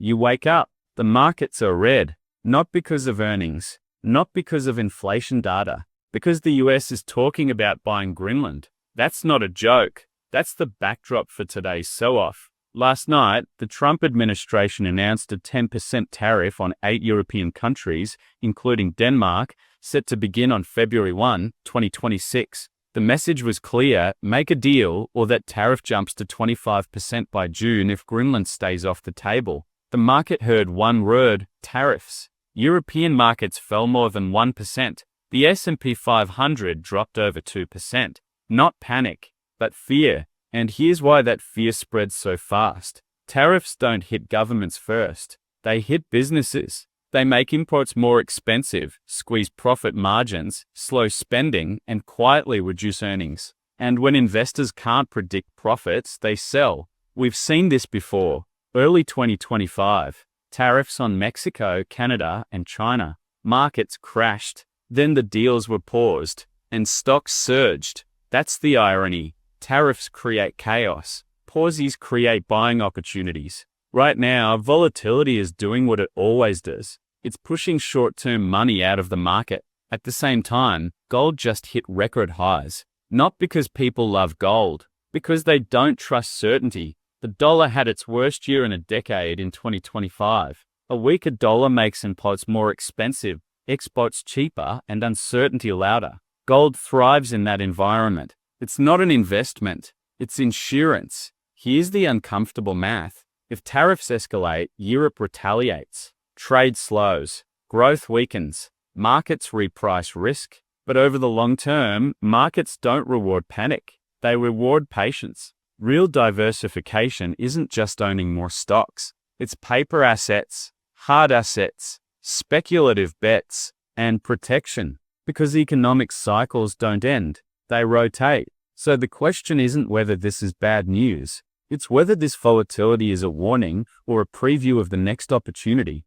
you wake up. The markets are red, not because of earnings, not because of inflation data, because the US is talking about buying Greenland. That's not a joke. That's the backdrop for today's sell-off. Last night, the Trump administration announced a 10% tariff on 8 European countries, including Denmark, set to begin on February 1, 2026. The message was clear: make a deal or that tariff jumps to 25% by June if Greenland stays off the table. The market heard one word: tariffs. European markets fell more than 1%. The S&P 500 dropped over 2%. Not panic, but fear. And here's why that fear spreads so fast. Tariffs don't hit governments first. They hit businesses. They make imports more expensive, squeeze profit margins, slow spending, and quietly reduce earnings. And when investors can't predict profits, they sell. We've seen this before. Early 2025, tariffs on Mexico, Canada, and China. Markets crashed. Then the deals were paused, and stocks surged. That's the irony. Tariffs create chaos. Pauses create buying opportunities. Right now, volatility is doing what it always does. It's pushing short-term money out of the market. At the same time, gold just hit record highs. Not because people love gold, because they don't trust certainty. The dollar had its worst year in a decade in 2025. A weaker dollar makes imports more expensive, exports cheaper, and uncertainty louder. Gold thrives in that environment. It's not an investment, it's insurance. Here's the uncomfortable math. If tariffs escalate, Europe retaliates. Trade slows. Growth weakens. Markets reprice risk. But over the long term, markets don't reward panic. They reward patience. Real diversification isn't just owning more stocks. It's paper assets, hard assets, speculative bets, and protection. Because economic cycles don't end. They rotate. So the question isn't whether this is bad news. It's whether this volatility is a warning or a preview of the next opportunity.